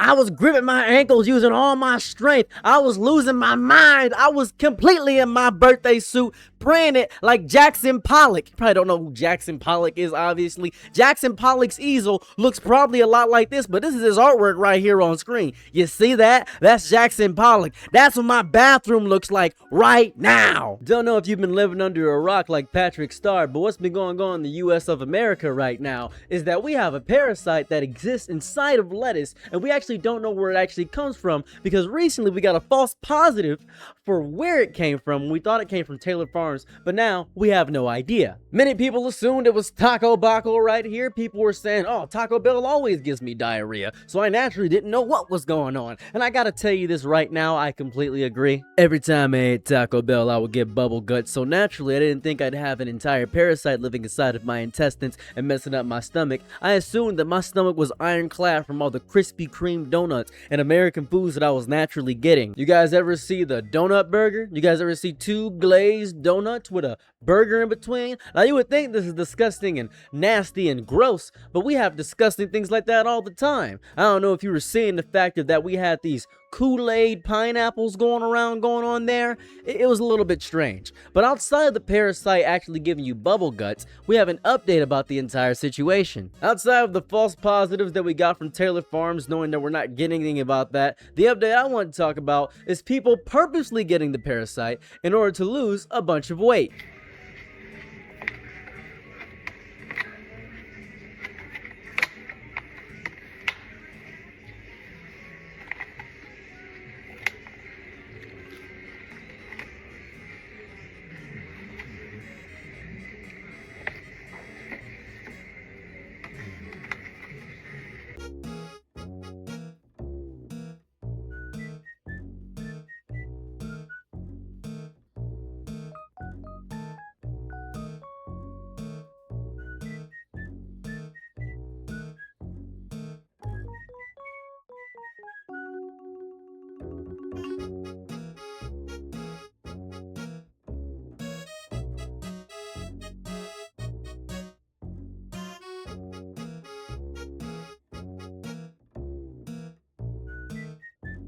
I was gripping my ankles using all my strength. I was losing my mind. I was completely in my birthday suit, praying it like Jackson Pollock. You probably don't know who Jackson Pollock is, obviously. Jackson Pollock's easel looks probably a lot like this, but this is his artwork right here on screen. You see that? That's Jackson Pollock. That's what my bathroom looks like right now. Don't know if you've been living under a rock like Patrick Star, but what's been going on in the US of America right now is that we have a parasite that exists inside of lettuce, and we actually don't know where it actually comes from because recently we got a false positive for where it came from. We thought it came from Taylor Farms, but now we have no idea. Many people assumed it was Taco Baco right here. People were saying, oh, Taco Bell always gives me diarrhea, so I naturally didn't know what was going on. And I gotta tell you this right now, I completely agree. Every time I ate Taco Bell, I would get bubble guts, so naturally I didn't think I'd have an entire parasite living inside of my intestines and messing up my stomach. I assumed that my stomach was ironclad from all the Krispy Kreme donuts and American foods that I was naturally getting. You guys ever see the donut burger? You guys ever see two glazed donuts with a burger in between? Now you would think this is disgusting and nasty and gross, but we have disgusting things like that all the time. I don't know if you were seeing the fact that we had these Kool-Aid pineapples going on there. It was a little bit strange. But outside of the parasite actually giving you bubble guts, we have an update about the entire situation. Outside of the false positives that we got from Taylor Farms, knowing that we're not getting anything about that, the update I want to talk about is people purposely getting the parasite in order to lose a bunch of weight.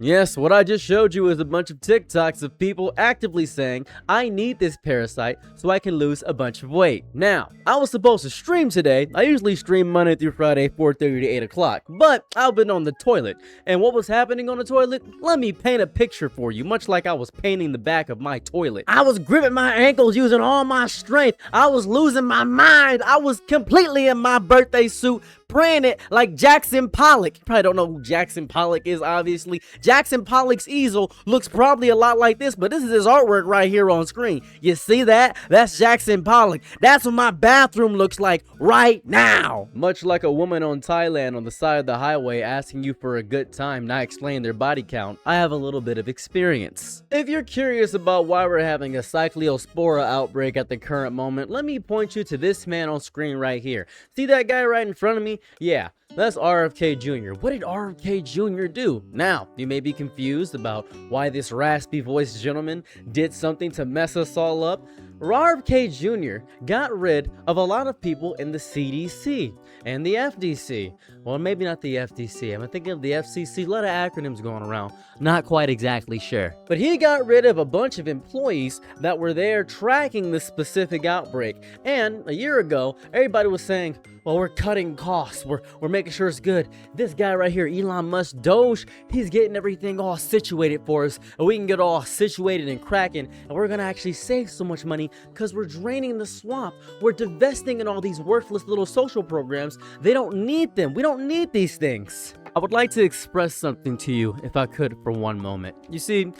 Yes, what I just showed you is a bunch of TikToks of people actively saying, I need this parasite so I can lose a bunch of weight. Now, I was supposed to stream today. I usually stream Monday through Friday, 4:30 to 8 o'clock, but I've been on the toilet. And what was happening on the toilet? Let me paint a picture for you, much like I was painting the back of my toilet. I was gripping my ankles using all my strength. I was losing my mind. I was completely in my birthday suit, praying it like Jackson Pollock. You probably don't know who Jackson Pollock is, obviously. Jackson Pollock's easel looks probably a lot like this, but this is his artwork right here on screen. You see that? That's Jackson Pollock. That's what my bathroom looks like right now. Much like a woman on Thailand on the side of the highway asking you for a good time, not explaining their body count, I have a little bit of experience. If you're curious about why we're having a cyclospora outbreak at the current moment, let me point you to this man on screen right here. See that guy right in front of me? Yeah, that's RFK Jr. What did RFK Jr. do? Now, you may be confused about why this raspy voiced gentleman did something to mess us all up. RFK Jr. got rid of a lot of people in the CDC and the FDC. Well, maybe not the FDC. I'm thinking of the FCC. A lot of acronyms going around. Not quite exactly sure. But he got rid of a bunch of employees that were there tracking this specific outbreak. And a year ago, everybody was saying, well, we're cutting costs. We're making sure it's good. This guy right here, Elon Musk, Doge, he's getting everything all situated for us. And we can get all situated and cracking. And we're going to actually save so much money because we're draining the swamp. We're divesting in all these worthless little social programs. They don't need them. We don't need these things. I would like to express something to you, if I could, for one moment. You see,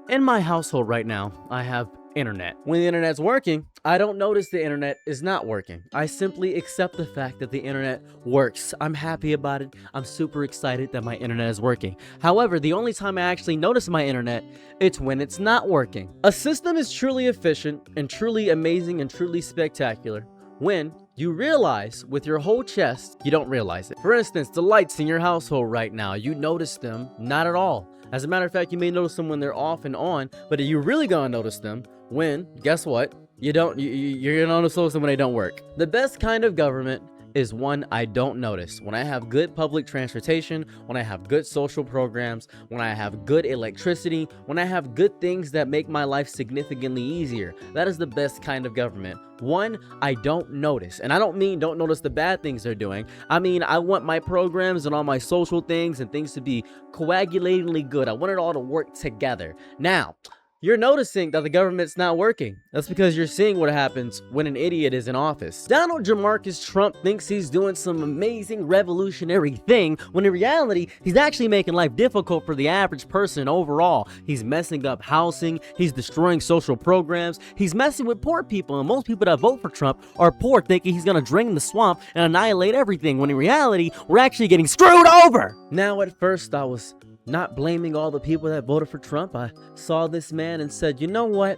in my household right now, I have internet. When the internet's working, I don't notice the internet is not working. I simply accept the fact that the internet works. I'm happy about it. I'm super excited that my internet is working. However, the only time I actually notice my internet, it's when it's not working. A system is truly efficient and truly amazing and truly spectacular when you realize with your whole chest you don't realize it. For instance, the lights in your household right now, you notice them not at all. As a matter of fact, you may notice them when they're off and on, but you're really gonna notice them when, guess what? You're gonna notice them when they don't work. The best kind of government is one I don't notice. When I have good public transportation, when I have good social programs, when I have good electricity, when I have good things that make my life significantly easier, that is the best kind of government. One I don't notice. And I don't mean don't notice the bad things they're doing. I mean, I want my programs and all my social things and things to be coagulatingly good. I want it all to work together. Now, you're noticing that the government's not working. That's because you're seeing what happens when an idiot is in office. Donald Jamarcus Trump thinks he's doing some amazing revolutionary thing, when in reality, he's actually making life difficult for the average person overall. He's messing up housing, he's destroying social programs, he's messing with poor people, and most people that vote for Trump are poor, thinking he's gonna drain the swamp and annihilate everything, when in reality, we're actually getting screwed over! Now, at first, I was not blaming all the people that voted for Trump. I saw this man and said, you know what?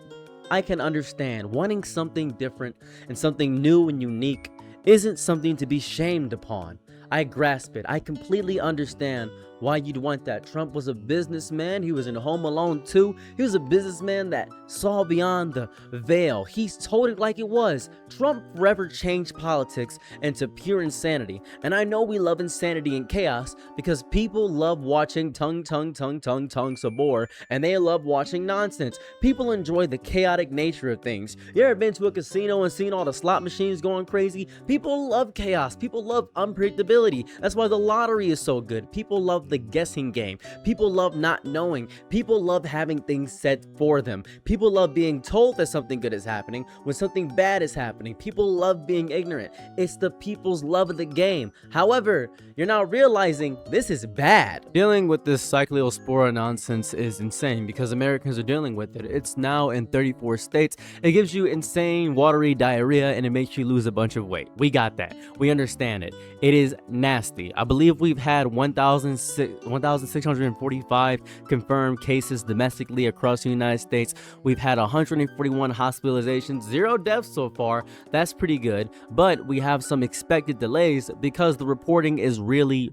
I can understand wanting something different and something new and unique isn't something to be shamed upon. I grasp it. I completely understand why you'd want that. Trump was a businessman. He was in Home Alone 2. He was a businessman that saw beyond the veil. He's told it like it was. Trump forever changed politics into pure insanity. And I know we love insanity and chaos because people love watching tongue sabor, and they love watching nonsense. People enjoy the chaotic nature of things. You ever been to a casino and seen all the slot machines going crazy? People love chaos. People love unpredictability. That's why the lottery is so good. People love the guessing game. People love not knowing. People love having things set for them. People love being told that something good is happening when something bad is happening. People love being ignorant. It's the people's love of the game. However, you're now realizing this is bad. Dealing with this cyclospora nonsense is insane because Americans are dealing with it. It's now in 34 states. It gives you insane watery diarrhea and it makes you lose a bunch of weight. We got that. We understand it. It is nasty. I believe we've had 1,645 confirmed cases domestically across the United States. We've had 141 hospitalizations, 0 deaths so far. That's pretty good, but we have some expected delays because the reporting is really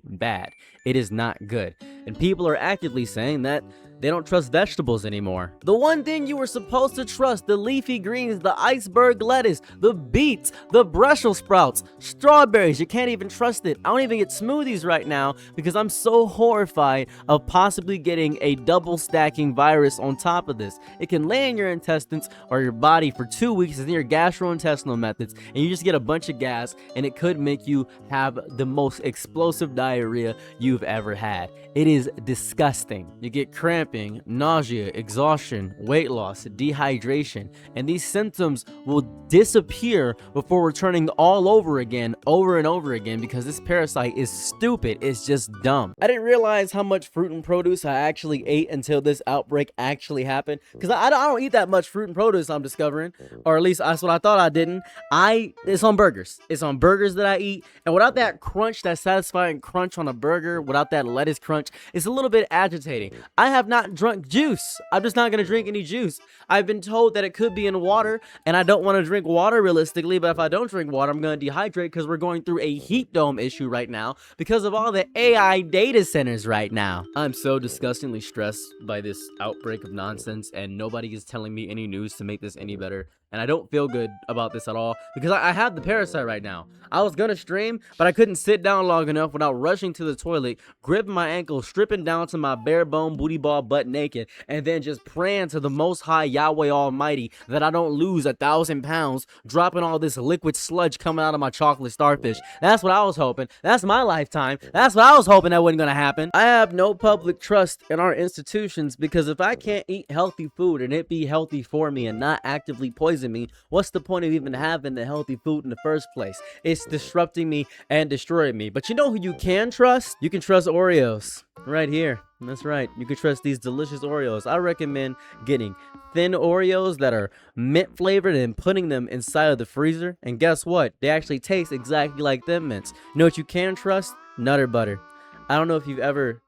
bad. It is not good. And people are actively saying that they don't trust vegetables anymore. The one thing you were supposed to trust, the leafy greens, the iceberg lettuce, the beets, the Brussels sprouts, strawberries, you can't even trust it. I don't even get smoothies right now because I'm so horrified of possibly getting a double stacking virus on top of this. It can lay in your intestines or your body for 2 weeks in your gastrointestinal methods, and you just get a bunch of gas, and it could make you have the most explosive diarrhea you've ever had. It is disgusting. You get cramping, nausea, exhaustion, weight loss, dehydration, and these symptoms will disappear before returning all over again, over and over again, because this parasite is stupid. It's just dumb. I didn't realize how much fruit and produce I actually ate until this outbreak actually happened, because I don't eat that much fruit and produce, I'm discovering, or at least that's what I thought I didn't. It's on burgers. It's on burgers that I eat, and without that crunch, that satisfying crunch on a burger, without that lettuce crunch, it's a little bit agitating. I have not drunk juice. I'm just not going to drink any juice. I've been told that it could be in water, and I don't want to drink water realistically, but if I don't drink water, I'm going to dehydrate because we're going through a heat dome issue right now because of all the AI data centers right now. I'm so disgustingly stressed by this outbreak of nonsense, and nobody is telling me any news to make this any better. And I don't feel good about this at all because I have the parasite right now. I was gonna stream, but I couldn't sit down long enough without rushing to the toilet, gripping my ankle, stripping down to my bare bone booty ball butt naked, and then just praying to the Most High Yahweh Almighty that I don't lose 1,000 pounds, dropping all this liquid sludge coming out of my chocolate starfish. That's what I was hoping. That's my lifetime. That's what I was hoping that wasn't gonna happen. I have no public trust in our institutions because if I can't eat healthy food and it be healthy for me and not actively poison me, what's the point of even having the healthy food in the first place? It's disrupting me and destroying me. But you know who you can trust? You can trust Oreos right here. That's right. You can trust these delicious Oreos. I recommend getting thin Oreos that are mint flavored and putting them inside of the freezer. And guess what? They actually taste exactly like them mints. You know what you can trust? Nutter Butter. I don't know if you've ever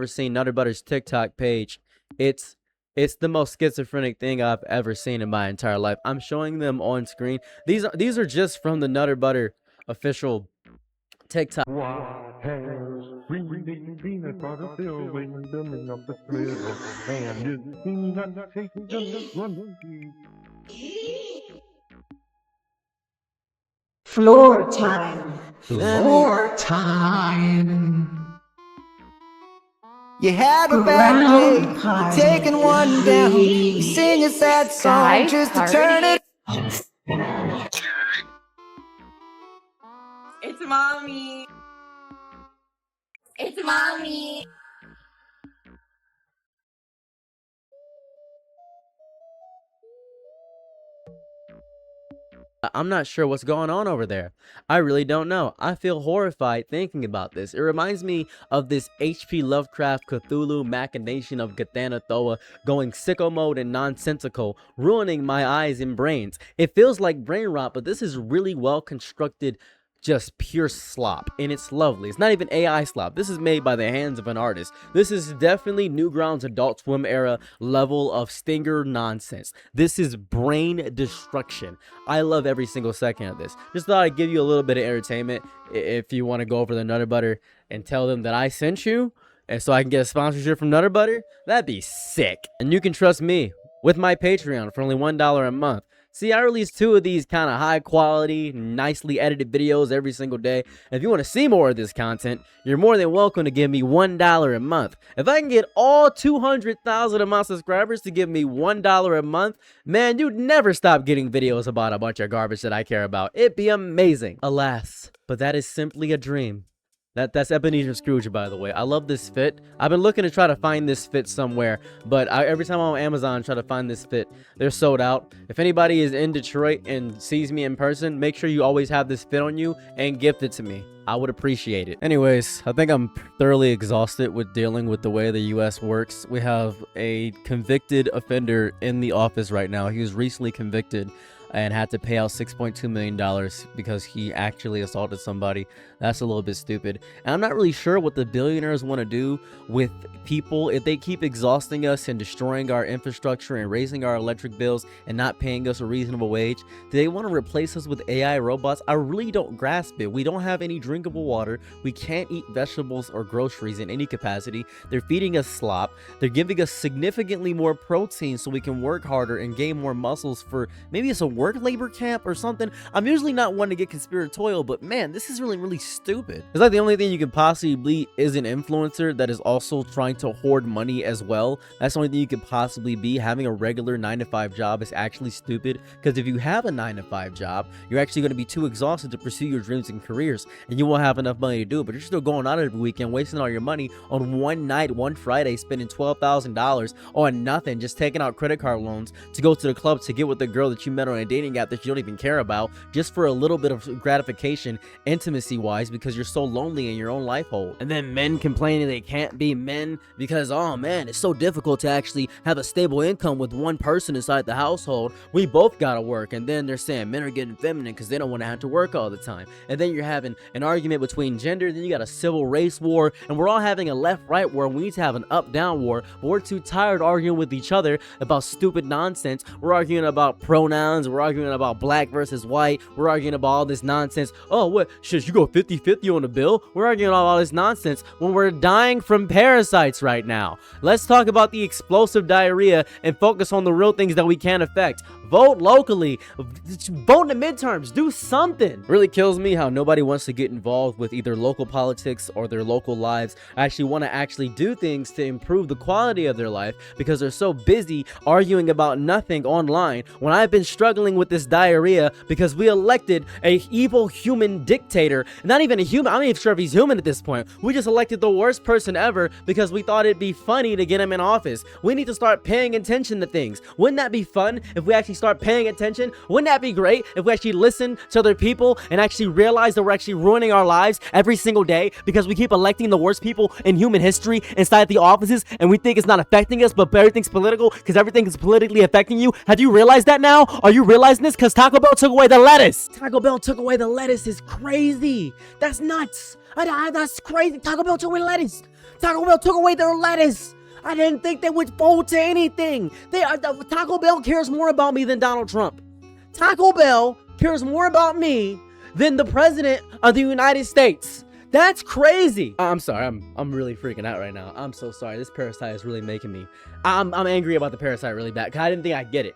seen Nutter Butter's TikTok page. It's the most schizophrenic thing I've ever seen in my entire life. I'm showing them on screen. These are just from the Nutter Butter official TikTok. What has reading peanut butter filling them up the thrill, and it's not taking just one. Floor time. Floor time. You had a bad day, taking one down. You sing a sad song Guys, just to party. turn it. It's mommy. It's mommy. I'm not sure what's going on over there. I really don't know. I feel horrified thinking about this. It reminds me of this H.P. Lovecraft Cthulhu machination of Gthanathoa going sicko mode and nonsensical, ruining my eyes and brains. It feels like brain rot, but this is really well constructed, just pure slop, and it's lovely. It's not even AI slop. This is made by the hands of an artist. This is definitely Newgrounds Adult Swim era level of stinger nonsense. This is brain destruction. I love every single second of this. Just thought I'd give you a little bit of entertainment if you want to go over the Nutter Butter and tell them that I sent you, and so I can get a sponsorship from Nutter Butter. That'd be sick. And you can trust me with my Patreon for only $1 a month. See, I release 2 of these kind of high quality, nicely edited videos every single day. And if you want to see more of this content, you're more than welcome to give me $1 a month. If I can get all 200,000 of my subscribers to give me $1 a month, man, you'd never stop getting videos about a bunch of garbage that I care about. It'd be amazing. Alas, but that is simply a dream. That's Ebenezer Scrooge, by the way. I love this fit. I've been looking to try to find this fit somewhere, but every time I'm on Amazon try to find this fit, they're sold out. If anybody is in Detroit and sees me in person, make sure you always have this fit on you and gift it to me. I would appreciate it. Anyways, I think I'm thoroughly exhausted with dealing with the way the US works. We have a convicted offender in the office right now. He was recently convicted and had to pay out $6.2 million because he actually assaulted somebody. That's a little bit stupid. And I'm not really sure what the billionaires want to do with people if they keep exhausting us and destroying our infrastructure and raising our electric bills and not paying us a reasonable wage. Do they want to replace us with AI robots? I really don't grasp it. We don't have any drinkable water. We can't eat vegetables or groceries in any capacity. They're feeding us slop. They're giving us significantly more protein so we can work harder and gain more muscles for maybe it's a work labor camp or something. I'm usually not one to get conspiratorial, but man, this is really stupid. It's like the only thing you could possibly be is an influencer that is also trying to hoard money as well. That's the only thing you could possibly be. Having a regular 9-to-5 job is actually stupid, because if you have a 9-to-5 job, you're actually going to be too exhausted to pursue your dreams and careers, and you won't have enough money to do it. But you're still going out every weekend, wasting all your money on one night, one Friday, spending $12,000 on nothing, just taking out credit card loans to go to the club to get with the girl that you met on a dating app that you don't even care about, just for a little bit of gratification, intimacy wise, because you're so lonely in your own life hole. And then men complaining they can't be men because, oh man, it's so difficult to actually have a stable income with one person inside the household. We both gotta work. And then they're saying men are getting feminine because they don't want to have to work all the time. And then you're having an argument between gender, then you got a civil race war, and we're all having a left-right war. We need to have an up-down war, but we're too tired arguing with each other about stupid nonsense. We're arguing about pronouns, we're arguing about black versus white, we're arguing about all this nonsense. Oh, what, should you go 50-50 on the bill? We're arguing about all this nonsense when we're dying from parasites right now. Let's talk about the explosive diarrhea and focus on the real things that we can affect. Vote locally, vote in the midterms, do something. Really kills me how nobody wants to get involved with either local politics or their local lives. I actually want to actually do things to improve the quality of their life because they're so busy arguing about nothing online, when I've been struggling with this diarrhea because we elected a evil human dictator. Not even a human, I'm not even sure if he's human at this point. We just elected the worst person ever because we thought it'd be funny to get him in office. We need to start paying attention to things. Wouldn't that be fun if we actually start paying attention? Wouldn't that be great if we actually listen to other people and actually realize that we're actually ruining our lives every single day because we keep electing the worst people in human history inside the offices, and we think it's not affecting us, but everything's political because everything is politically affecting you? Have you realized that now? Are you realizing this? Because Taco Bell took away the lettuce. Taco Bell took away the lettuce is crazy. That's nuts. That's crazy. Taco Bell took away lettuce. Taco Bell took away their lettuce. I didn't think they would fold to anything. Taco Bell cares more about me than Donald Trump. Taco Bell cares more about me than the president of the United States. That's crazy. I'm sorry. I'm really freaking out right now. I'm so sorry. This parasite is really making me. I'm angry about the parasite really bad because I didn't think I'd get it.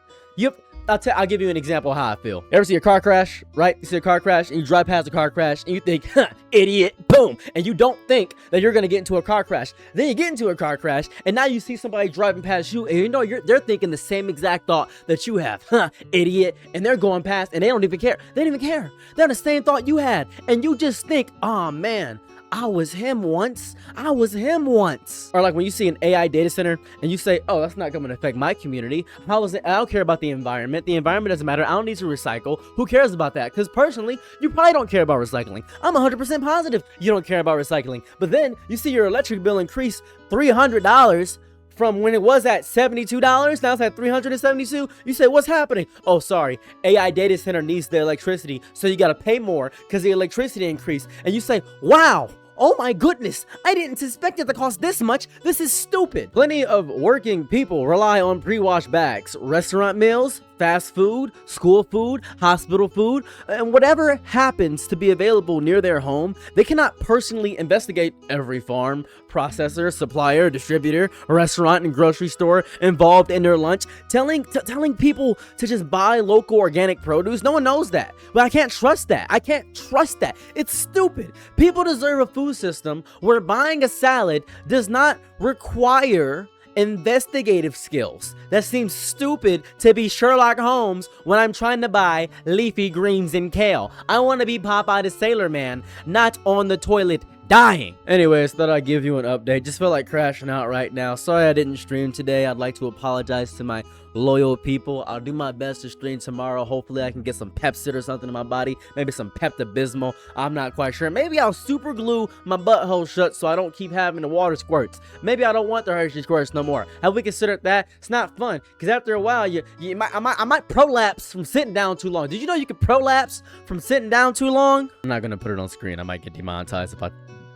I'll give you an example of how I feel. Ever see a car crash, right? You see a car crash and you drive past a car crash and you think, huh, idiot, boom. And you don't think that you're gonna get into a car crash. Then you get into a car crash and now you see somebody driving past you and you know they're thinking the same exact thought that you have, huh, idiot. And they're going past and they don't even care. They don't even care. They're the same thought you had. And you just think, oh man, I was him once. I was him once. Or like when you see an AI data center and you say, oh, that's not going to affect my community. How is it? I don't care about the environment. The environment doesn't matter. I don't need to recycle. Who cares about that? Because personally, you probably don't care about recycling. I'm 100% positive you don't care about recycling. But then you see your electric bill increase $300 from when it was at $72, now it's at $372. You say, what's happening? Oh, sorry, AI data center needs the electricity, so you gotta pay more because the electricity increased. And you say, wow, oh my goodness, I didn't suspect it to cost this much. This is stupid. Plenty of working people rely on pre-washed bags. Restaurant meals, fast food, school food, hospital food, and whatever happens to be available near their home, they cannot personally investigate every farm, processor, supplier, distributor, restaurant, and grocery store involved in their lunch. Telling people to just buy local organic produce, no one knows that. But I can't trust that. I can't trust that. It's stupid. People deserve a food system where buying a salad does not require investigative skills. That seems stupid to be Sherlock Holmes when I'm trying to buy leafy greens and kale. I want to be Popeye the Sailor Man, not on the toilet dying. Anyways, thought I'd give you an update. Just feel like crashing out right now. Sorry I didn't stream today. I'd like to apologize to my loyal people. I'll do my best to stream tomorrow. Hopefully I can get some Pepsid or something in my body. Maybe some Pepto-Bismol. I'm not quite sure. Maybe I'll super glue my butthole shut so I don't keep having the water squirts. Maybe I don't want the Hershey squirts no more. Have we considered that? It's not fun because after a while I might prolapse from sitting down too long. Did you know you could prolapse from sitting down too long? I'm not gonna put it on screen. I might get demonetized if I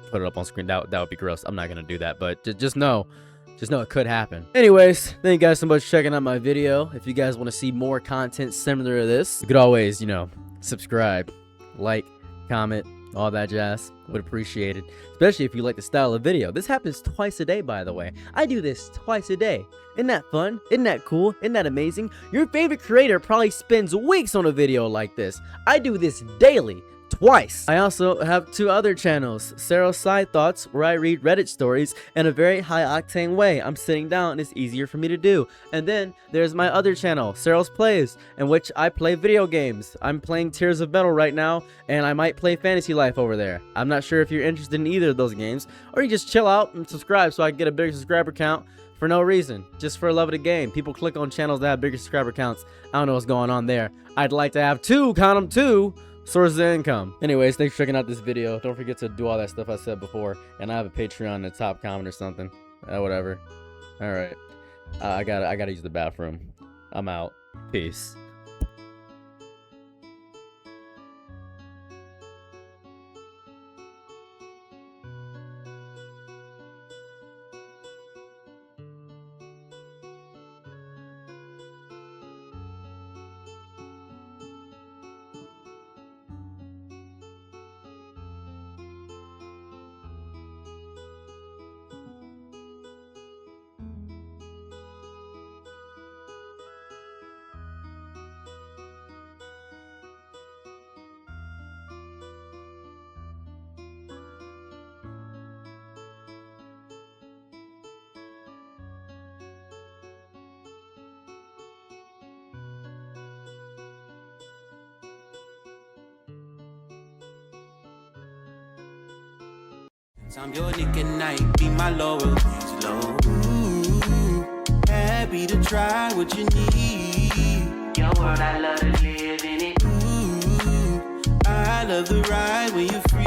put it up on screen. That would be gross. I'm not gonna do that, but just know it could happen. Anyways, thank you guys so much for checking out my video. If you guys want to see more content similar to this, you could always, subscribe, like, comment, all that jazz. Would appreciate it. Especially if you like the style of video. This happens twice a day, by the way. I do this twice a day. Isn't that fun? Isn't that cool? Isn't that amazing? Your favorite creator probably spends weeks on a video like this. I do this daily. Twice. I also have 2 other channels, Sarah's Side Thoughts, where I read Reddit stories in a very high-octane way. I'm sitting down and it's easier for me to do. And then there's my other channel, Sarah's Plays, in which I play video games. I'm playing Tears of Metal right now, and I might play Fantasy Life over there. I'm not sure if you're interested in either of those games, or you just chill out and subscribe so I can get a bigger subscriber count for no reason, just for the love of the game. People click on channels that have bigger subscriber counts. I don't know what's going on there. I'd like to have 2, count them 2, sources of income. Anyways, thanks for checking out this video. Don't forget to do all that stuff I said before. And I have a Patreon in the top comment or something. Whatever. Alright. I gotta use the bathroom. I'm out. Peace. I'm your nigga night, be my loyalties low. Ooh, happy to try what you need. Your world, I love to live in it. Ooh, I love the ride when you're free.